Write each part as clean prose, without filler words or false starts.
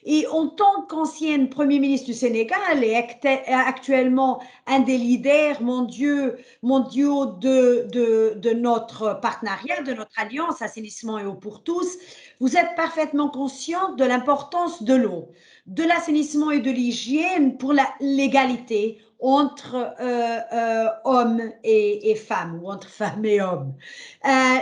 Et en tant qu'ancienne Premier ministre du Sénégal et actuellement un des leaders mondiaux de notre partenariat, de notre alliance Assainissement et eau pour tous, vous êtes parfaitement consciente de l'importance de l'eau, de l'assainissement et de l'hygiène pour l'égalité entre hommes et femmes, ou entre femmes et hommes.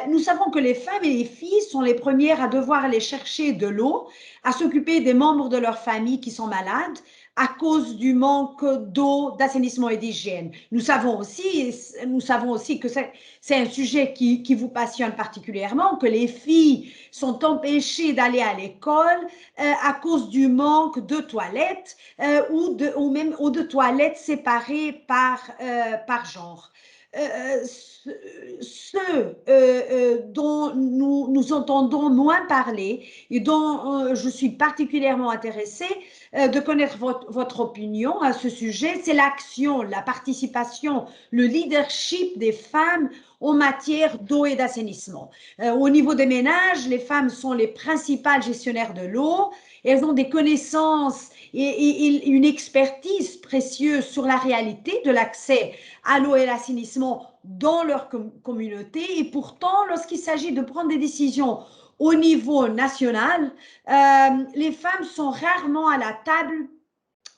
Nous savons que les femmes et les filles sont les premières à devoir aller chercher de l'eau, à s'occuper des membres de leur famille qui sont malades à cause du manque d'eau, d'assainissement et d'hygiène. Nous savons aussi que c'est un sujet qui vous passionne particulièrement, que les filles sont empêchées d'aller à l'école à cause du manque de toilettes ou de toilettes séparées par genre. Dont nous entendons moins parler et dont je suis particulièrement intéressée de connaître votre opinion à ce sujet, c'est l'action, la participation, le leadership des femmes en matière d'eau et d'assainissement. Au niveau des ménages, les femmes sont les principales gestionnaires de l'eau. Elles ont des connaissances et une expertise précieuse sur la réalité de l'accès à l'eau et l'assainissement dans leur communauté. Et pourtant, lorsqu'il s'agit de prendre des décisions au niveau national, les femmes sont rarement à la table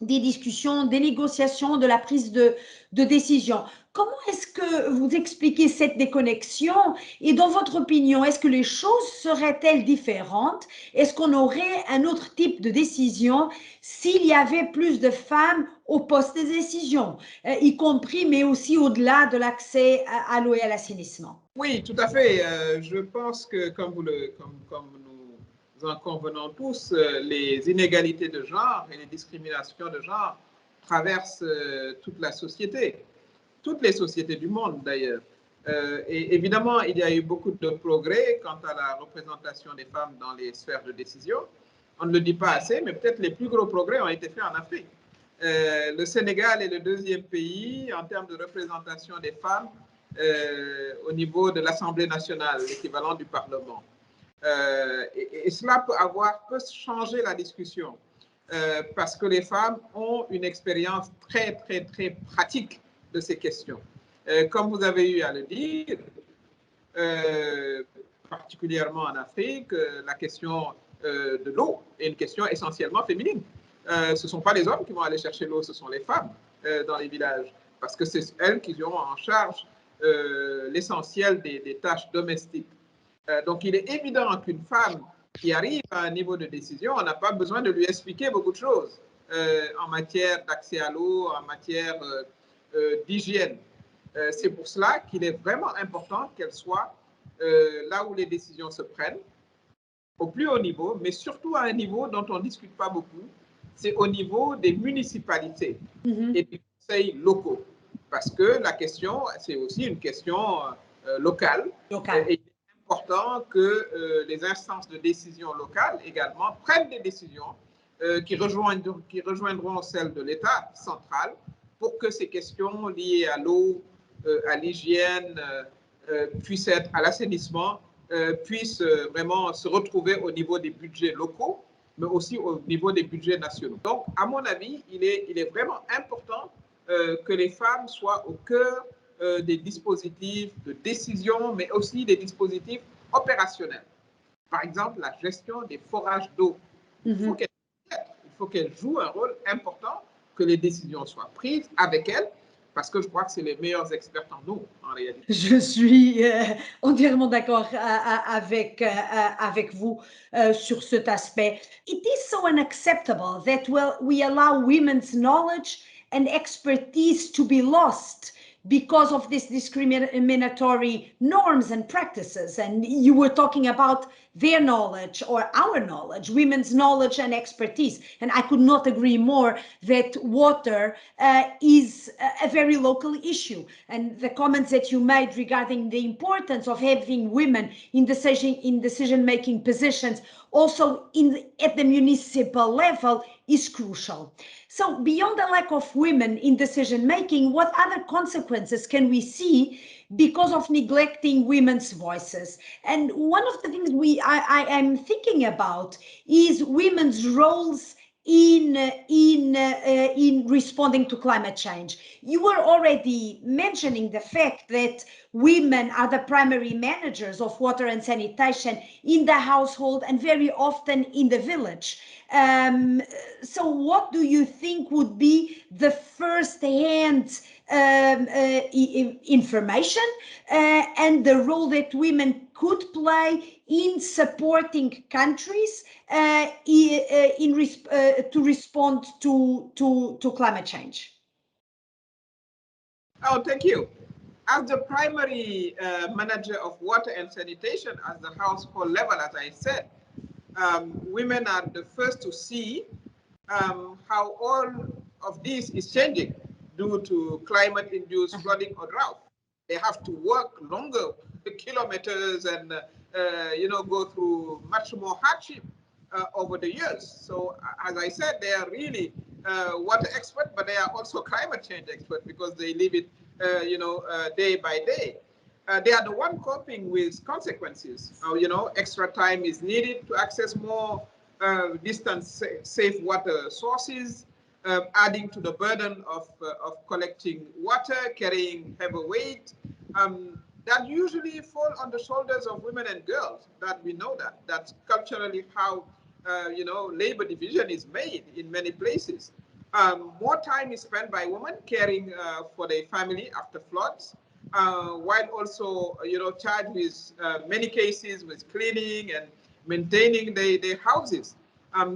des discussions, des négociations, de la prise de décision. Comment est-ce que vous expliquez cette déconnexion et dans votre opinion, est-ce que les choses seraient-elles différentes? Est-ce qu'on aurait un autre type de décision s'il y avait plus de femmes au poste des décisions, y compris, mais aussi au-delà de l'accès à l'eau et à l'assainissement? Oui, tout à fait. Je pense que comme nous en convenons tous, les inégalités de genre et les discriminations de genre traversent toute la société, toutes les sociétés du monde d'ailleurs. Et évidemment, il y a eu beaucoup de progrès quant à la représentation des femmes dans les sphères de décision. On ne le dit pas assez, mais peut-être les plus gros progrès ont été faits en Afrique. Le Sénégal est le deuxième pays en termes de représentation des femmes au niveau de l'Assemblée nationale, l'équivalent du Parlement. Et cela peut changer la discussion parce que les femmes ont une expérience très, très, très pratique de ces questions. Comme vous avez eu à le dire, particulièrement en Afrique, la question de l'eau est une question essentiellement féminine. Ce ne sont pas les hommes qui vont aller chercher l'eau, ce sont les femmes dans les villages, parce que c'est elles qui auront en charge l'essentiel des tâches domestiques. Donc, il est évident qu'une femme qui arrive à un niveau de décision, on n'a pas besoin de lui expliquer beaucoup de choses en matière d'accès à l'eau, en matière d'hygiène. C'est pour cela qu'il est vraiment important qu'elle soit là où les décisions se prennent, au plus haut niveau, mais surtout à un niveau dont on ne discute pas beaucoup, c'est au niveau des municipalités et des conseils locaux. Parce que la question, c'est aussi une question locale. Et il est important que les instances de décision locales également prennent des décisions qui rejoindront celles de l'État central pour que ces questions liées à l'eau, à l'hygiène, puissent être à l'assainissement, puissent vraiment se retrouver au niveau des budgets locaux, mais aussi au niveau des budgets nationaux. Donc, à mon avis, il est vraiment important que les femmes soient au cœur des dispositifs de décision, mais aussi des dispositifs opérationnels. Par exemple, la gestion des forages d'eau. Il faut qu'elles jouent un rôle important, que les décisions soient prises avec elles, parce que je crois que c'est les meilleurs experts en eau, en réalité. Je suis entièrement d'accord avec vous sur cet aspect. It is so unacceptable that we allow women's knowledge and expertise to be lost because of these discriminatory norms and practices. And you were talking about their knowledge or our knowledge, women's knowledge and expertise. And I could not agree more that water is a very local issue. And the comments that you made regarding the importance of having women in decision-making positions also at the municipal level is crucial. So beyond the lack of women in decision making, what other consequences can we see because of neglecting women's voices? And one of the things I am thinking about is women's roles in responding to climate change. You were already mentioning the fact that women are the primary managers of water and sanitation in the household and very often in the village. So what do you think would be the first-hand information and the role that women could play in supporting countries to respond to climate change? Oh, thank you. As the primary manager of water and sanitation at the household level, as I said, women are the first to see how all of this is changing due to climate-induced flooding or drought. They have to work longer kilometers and go through much more hardship over the years. So as I said, they are really water experts, but they are also climate change experts because they live it day by day. They are the one coping with consequences. Extra time is needed to access more distance safe water sources, adding to the burden of collecting water, carrying heavy weight. That usually fall on the shoulders of women and girls. That we know that. That's culturally how labor division is made in many places. More time is spent by women caring for their family after floods, while also charged with many cases with cleaning and maintaining their houses.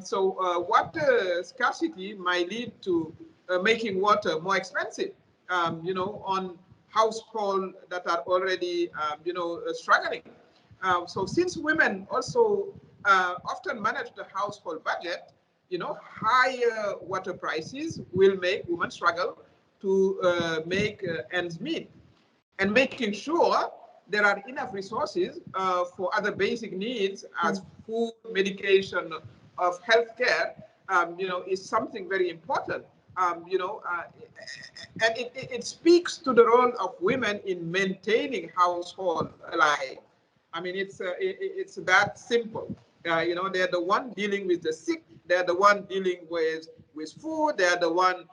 So water scarcity might lead to making water more expensive, on households that are already, struggling. So since women also often manage the household budget, higher water prices will make women struggle to make ends meet. And making sure there are enough resources for other basic needs as food, medication, of healthcare, is something very important. And it speaks to the role of women in maintaining household alive. I mean, it's that simple. They're the one dealing with the sick. They're the one dealing with food. They're the one,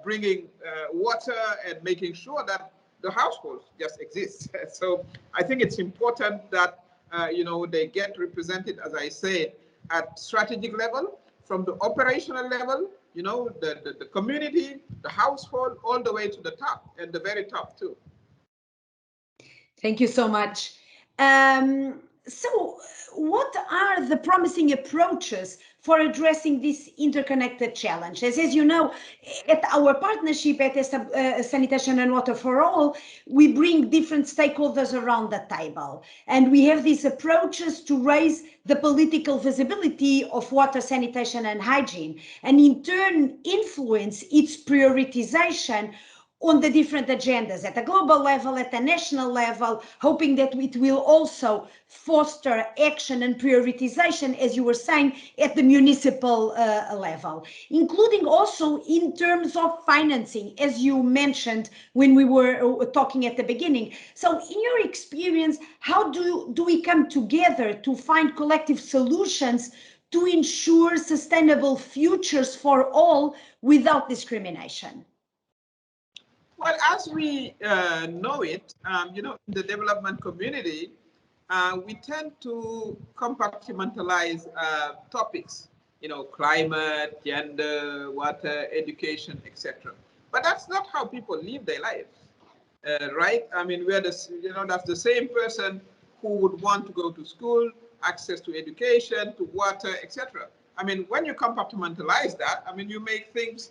bringing water and making sure that the household just exists. So I think it's important that they get represented, as I said, at strategic level, from the operational level, the community, the household, all the way to the top, and the very top too. Thank you so much. So what are the promising approaches for addressing this interconnected challenges? As you know, at our partnership at Sanitation and Water for All, we bring different stakeholders around the table. And we have these approaches to raise the political visibility of water, sanitation and hygiene, and in turn influence its prioritization on the different agendas at the global level, at the national level, hoping that it will also foster action and prioritization, as you were saying, at the municipal level, including also in terms of financing, as you mentioned when we were talking at the beginning. So in your experience, how do we come together to find collective solutions to ensure sustainable futures for all without discrimination? Well, as we know it, in the development community, we tend to compartmentalize topics, climate, gender, water, education, etc. But that's not how people live their lives, right? I mean, that's the same person who would want to go to school, access to education, to water, etc. I mean, when you compartmentalize that, I mean, you make things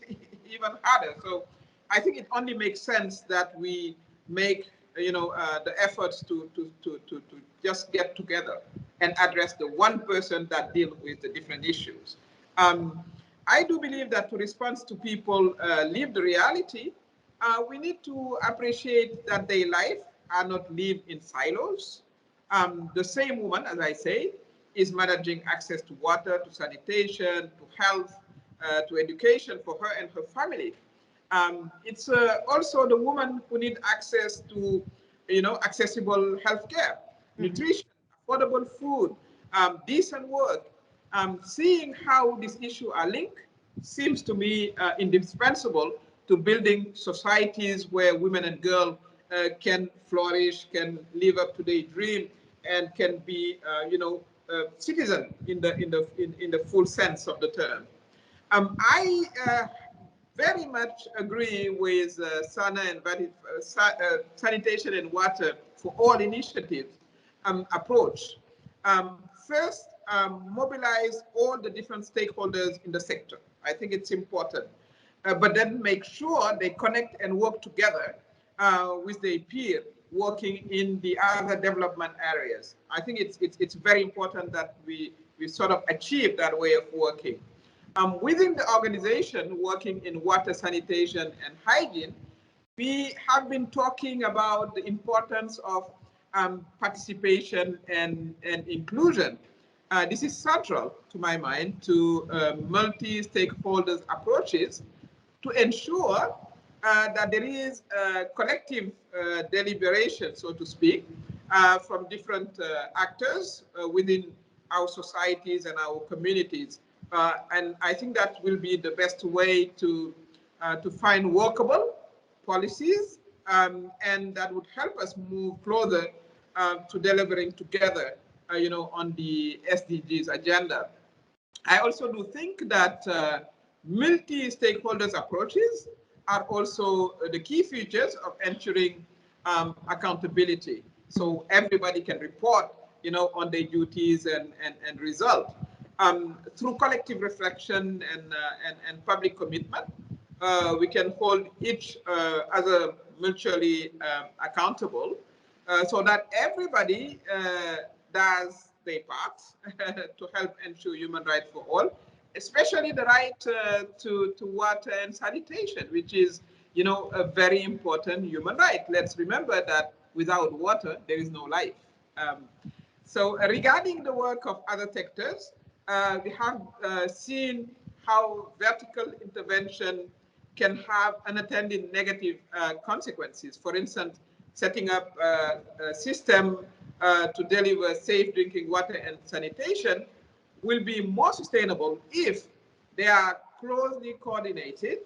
even harder. So I think it only makes sense that we make the efforts to just get together and address the one person that deals with the different issues. I do believe that to respond to people lived reality, we need to appreciate that their life are not lived in silos. The same woman, as I say, is managing access to water, to sanitation, to health, to education for her and her family. It's also the woman who need access to, accessible healthcare, nutrition, affordable food, decent work. Seeing how these issues are linked seems to me indispensable to building societies where women and girls can flourish, can live up to their dream, and can be, citizen in the full sense of the term. I very much agree with Sanitation and Water for All initiatives approach. First, mobilize all the different stakeholders in the sector. I think it's important. But then make sure they connect and work together with their peer working in the other development areas. I think it's very important that we sort of achieve that way of working. Within the organization working in water, sanitation, and hygiene, we have been talking about the importance of participation and inclusion. This is central, to my mind, to multi-stakeholders approaches to ensure that there is collective deliberation, so to speak, from different actors within our societies and our communities. And I think that will be the best way to find workable policies, and that would help us move closer to delivering together, on the SDGs agenda. I also do think that multi-stakeholders approaches are also the key features of ensuring accountability. So everybody can report, on their duties and result. Through collective reflection and public commitment, we can hold each other mutually accountable, so that everybody does their part to help ensure human rights for all, especially the right to water and sanitation, which is, a very important human right. Let's remember that without water, there is no life. So regarding the work of other sectors, we have seen how vertical intervention can have unattended negative consequences. For instance, setting up a system to deliver safe drinking water and sanitation will be more sustainable if they are closely coordinated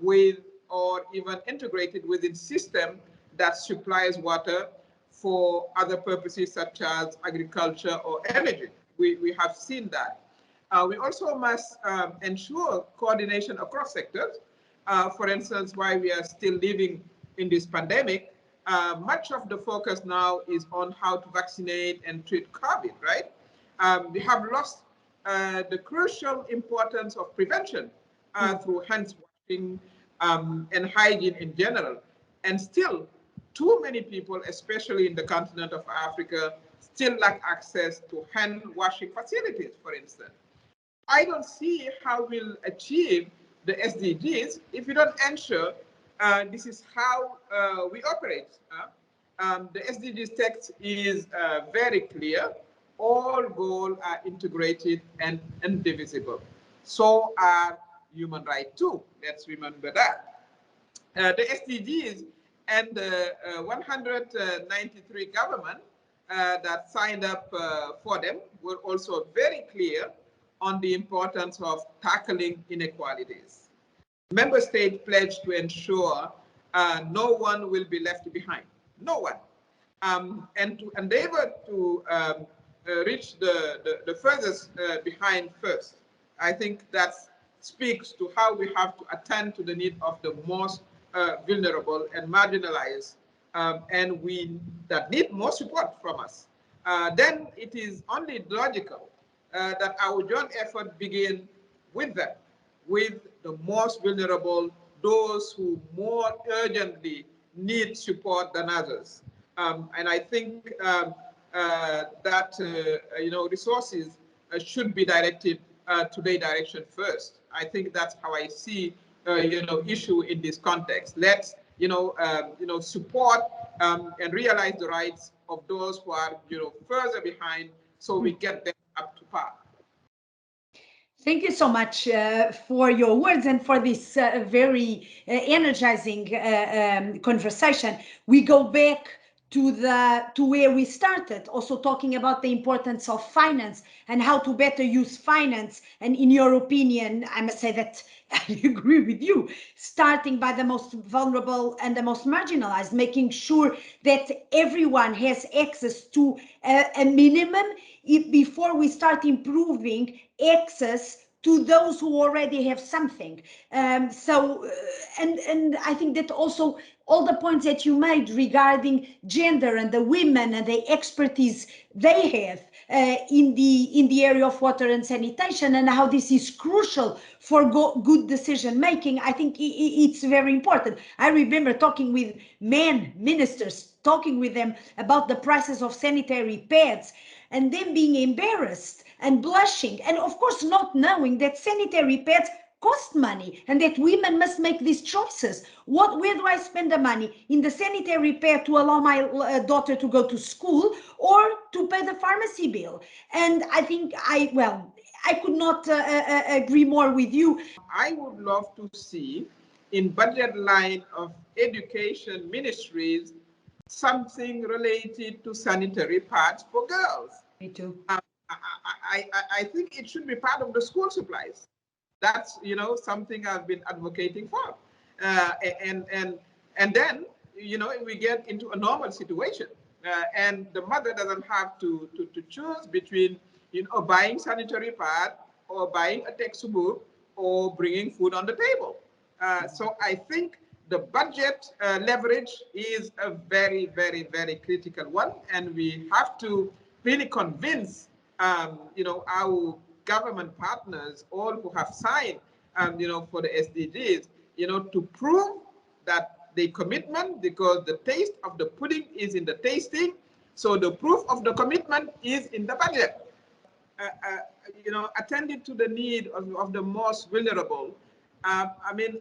with or even integrated within system that supplies water for other purposes such as agriculture or energy. We have seen that. We also must ensure coordination across sectors. For instance, while we are still living in this pandemic, much of the focus now is on how to vaccinate and treat COVID, right? We have lost the crucial importance of prevention through hand washing and hygiene in general. And still, too many people, especially in the continent of Africa, still lack access to hand washing facilities, for instance. I don't see how we'll achieve the SDGs if we don't ensure this is how we operate. The SDGs text is very clear. All goals are integrated and indivisible. So are human rights too. Let's remember that. The SDGs and the 193 government that signed up for them were also very clear on the importance of tackling inequalities. Member states pledged to ensure no one will be left behind, no one, and to endeavor to reach the furthest behind first. I think that speaks to how we have to attend to the need of the most vulnerable and marginalized, and we that need more support from us. Then it is only logical that our joint effort begin with them, with the most vulnerable, those who more urgently need support than others. And I think that resources should be directed to their direction first. I think that's how I see issue in this context. Let's support and realize the rights of those who are further behind, so we get them up to par. Thank you so much for your words and for this very energizing conversation. We go back to where we started, also talking about the importance of finance and how to better use finance. And in your opinion, I must say that I agree with you, starting by the most vulnerable and the most marginalized, making sure that everyone has access to a minimum before we start improving access to those who already have something. And I think that also all the points that you made regarding gender and the women and the expertise they have in the area of water and sanitation, and how this is crucial for good decision making, I think it's very important. I remember talking with men ministers, talking with them about the prices of sanitary pads, and them being embarrassed and blushing, and of course not knowing that sanitary pads cost money and that women must make these choices. Where do I spend the money? In the sanitary pad to allow my daughter to go to school, or to pay the pharmacy bill? And I think I could not agree more with you. I would love to see in budget line of education ministries something related to sanitary pads for girls. Me too. I think it should be part of the school supplies. That's something I've been advocating for, and then we get into a normal situation, and the mother doesn't have to choose between buying sanitary pad or buying a textbook or bringing food on the table. So I think the budget leverage is a very, very, very critical one, and we have to really convince our government partners, all who have signed, for the SDGs, to prove that the commitment, because the taste of the pudding is in the tasting, so the proof of the commitment is in the budget. Attending to the need of the most vulnerable. I mean,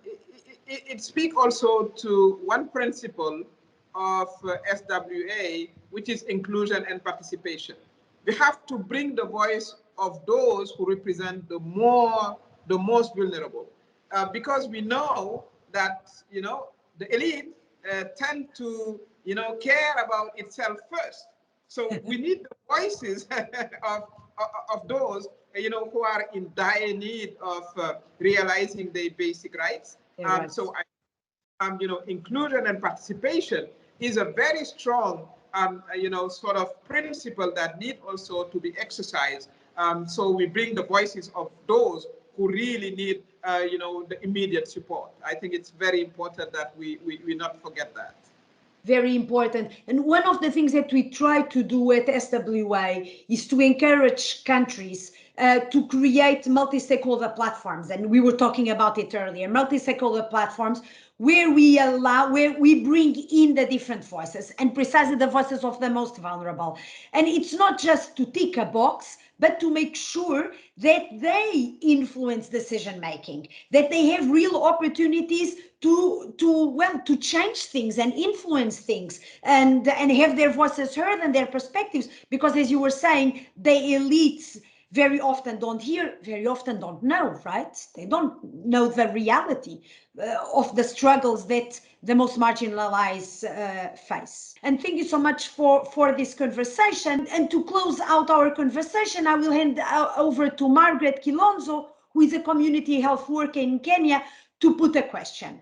it speaks also to one principle of SWA, which is inclusion and participation. We have to bring the voice of those who represent the most vulnerable, because we know that the elite tend to care about itself first. So we need the voices of those who are in dire need of realizing their basic rights. Right. So inclusion and participation is a very strong sort of principle that need also to be exercised. So we bring the voices of those who really need the immediate support. I think it's very important that we not forget that. Very important. And one of the things that we try to do at SWA is to encourage countries to create multi-stakeholder platforms. And we were talking about it earlier, multi-stakeholder platforms where we bring in the different voices, and precisely the voices of the most vulnerable. And it's not just to tick a box, but to make sure that they influence decision making, that they have real opportunities to change things and influence things, and have their voices heard and their perspectives. Because as you were saying, the elites very often don't hear, very often don't know, right? They don't know the reality of the struggles that the most marginalized face. And thank you so much for this conversation. And to close out our conversation, I will hand over to Margaret Kilonzo, who is a community health worker in Kenya, to put a question.